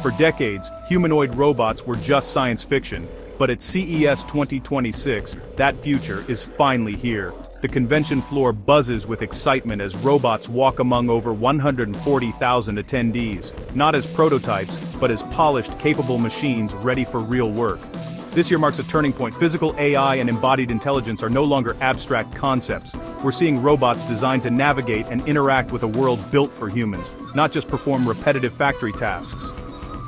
For decades, humanoid robots were just science fiction, but at CES 2026, that future is finally here. The convention floor buzzes with excitement as robots walk among over 140,000 attendees, not as prototypes, but as polished, capable machines ready for real work. This year marks a turning point. Physical AI and embodied intelligence are no longer abstract concepts. We're seeing robots designed to navigate and interact with a world built for humans, not just perform repetitive factory tasks.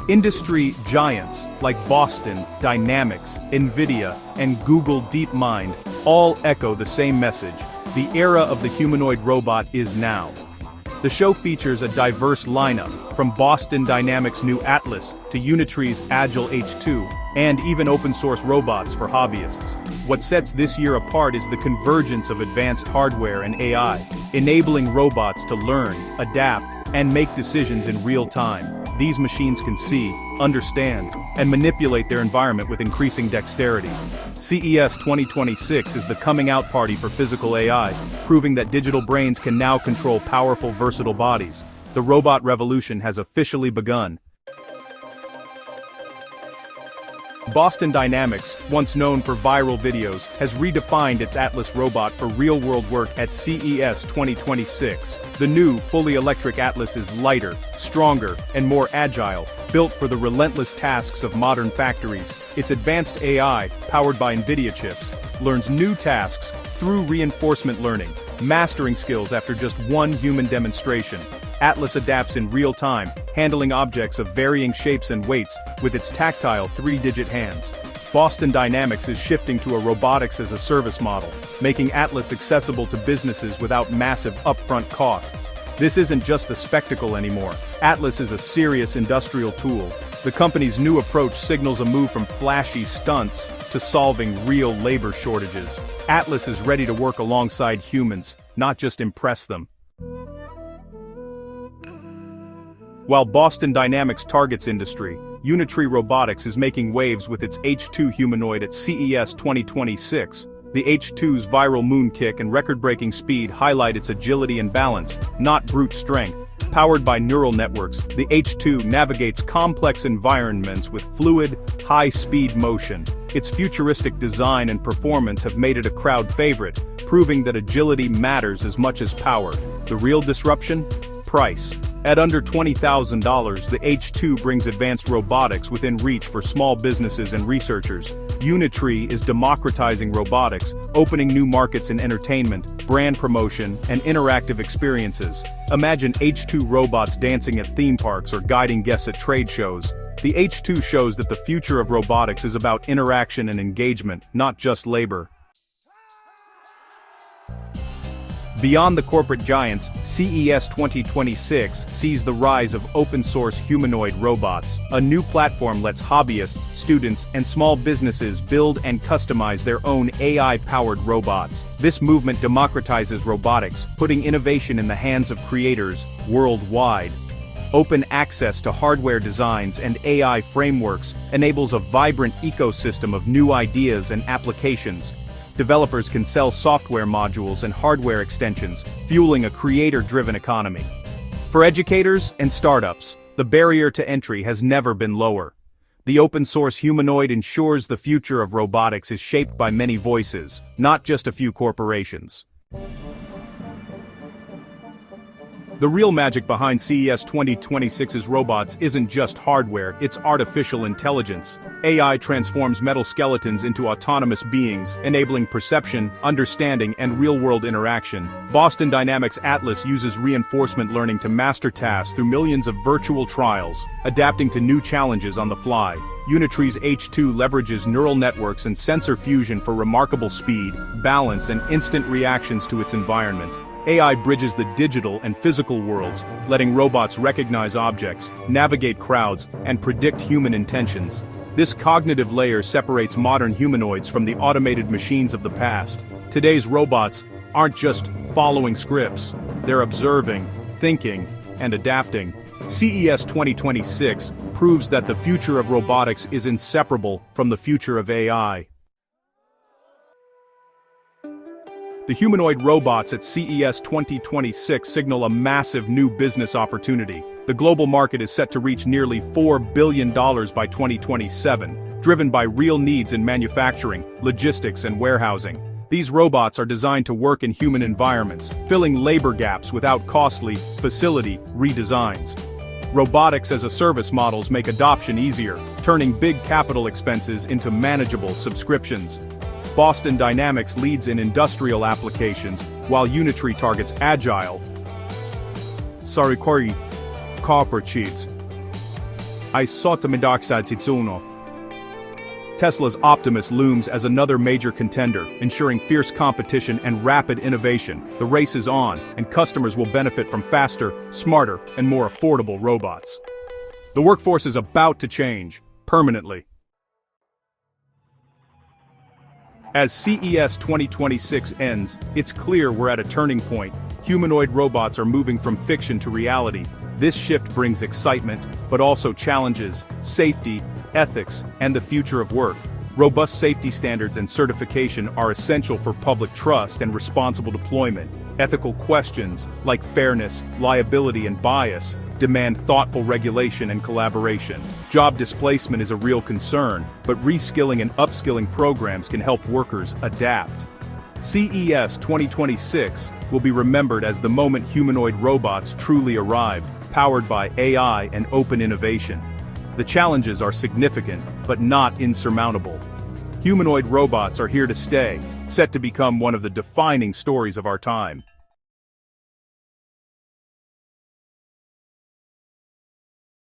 Industry giants like Boston Dynamics, NVIDIA, and Google DeepMind all echo the same message: the era of the humanoid robot is now. The show features a diverse lineup, from Boston Dynamics' new Atlas to Unitree's Agile H2, and even open-source robots for hobbyists. What sets this year apart is the convergence of advanced hardware and AI, enabling robots to learn, adapt, and make decisions in real time. These machines can see, understand, and manipulate their environment with increasing dexterity. CES 2026 is the coming-out party for physical AI, proving that digital brains can now control powerful, versatile bodies. The robot revolution has officially begun. Boston Dynamics, once known for viral videos, has redefined its Atlas robot for real-world work at CES 2026. The new, fully electric Atlas is lighter, stronger, and more agile, built for the relentless tasks of modern factories. Its advanced AI, powered by NVIDIA chips, learns new tasks through reinforcement learning, mastering skills after just one human demonstration. Atlas adapts in real time, handling objects of varying shapes and weights with its tactile 3-digit hands. Boston Dynamics is shifting to a robotics as a service model, making Atlas accessible to businesses without massive upfront costs. This isn't just a spectacle anymore. Atlas is a serious industrial tool. The company's new approach signals a move from flashy stunts to solving real labor shortages. Atlas is ready to work alongside humans, not just impress them. While Boston Dynamics targets industry, Unitree Robotics is making waves with its H2 humanoid at CES 2026. The H2's viral moon kick and record-breaking speed highlight its agility and balance, not brute strength. Powered by neural networks, the H2 navigates complex environments with fluid, high-speed motion. Its futuristic design and performance have made it a crowd favorite, proving that agility matters as much as power. The real disruption? Price. At under $20,000, the H2 brings advanced robotics within reach for small businesses and researchers. Unitree is democratizing robotics, opening new markets in entertainment, brand promotion, and interactive experiences. Imagine H2 robots dancing at theme parks or guiding guests at trade shows. The H2 shows that the future of robotics is about interaction and engagement, not just labor. Beyond the corporate giants, CES 2026 sees the rise of open-source humanoid robots. A new platform lets hobbyists, students, and small businesses build and customize their own AI-powered robots. This movement democratizes robotics, putting innovation in the hands of creators worldwide. Open access to hardware designs and AI frameworks enables a vibrant ecosystem of new ideas and applications. Developers can sell software modules and hardware extensions, fueling a creator-driven economy. For educators and startups, the barrier to entry has never been lower. The open-source humanoid ensures the future of robotics is shaped by many voices, not just a few corporations. The real magic behind CES 2026's robots isn't just hardware, it's artificial intelligence. AI transforms metal skeletons into autonomous beings, enabling perception, understanding, and real-world interaction. Boston Dynamics Atlas uses reinforcement learning to master tasks through millions of virtual trials, adapting to new challenges on the fly. Unitree's H2 leverages neural networks and sensor fusion for remarkable speed, balance, and instant reactions to its environment. AI bridges the digital and physical worlds, letting robots recognize objects, navigate crowds, and predict human intentions. This cognitive layer separates modern humanoids from the automated machines of the past. Today's robots aren't just following scripts, they're observing, thinking, and adapting. CES 2026 proves that the future of robotics is inseparable from the future of AI. The humanoid robots at CES 2026 signal a massive new business opportunity. The global market is set to reach nearly $4 billion by 2027, driven by real needs in manufacturing, logistics, and warehousing. These robots are designed to work in human environments, filling labor gaps without costly, facility redesigns. Robotics as a service models make adoption easier, turning big capital expenses into manageable subscriptions. Boston Dynamics leads in industrial applications, while Unitree targets agile. Sarikori copper cheats. I sought the Midoxide Titsuno. Tesla's Optimus looms as another major contender, ensuring fierce competition and rapid innovation. The race is on, and customers will benefit from faster, smarter, and more affordable robots. The workforce is about to change, permanently. As CES 2026 ends, it's clear we're at a turning point. Humanoid robots are moving from fiction to reality. This shift brings excitement, but also challenges, safety, ethics, and the future of work. Robust safety standards and certification are essential for public trust and responsible deployment. Ethical questions, like fairness, liability, and bias, demand thoughtful regulation and collaboration. Job displacement is a real concern, but reskilling and upskilling programs can help workers adapt. CES 2026 will be remembered as the moment humanoid robots truly arrived, powered by AI and open innovation. The challenges are significant, but not insurmountable. Humanoid robots are here to stay, set to become one of the defining stories of our time.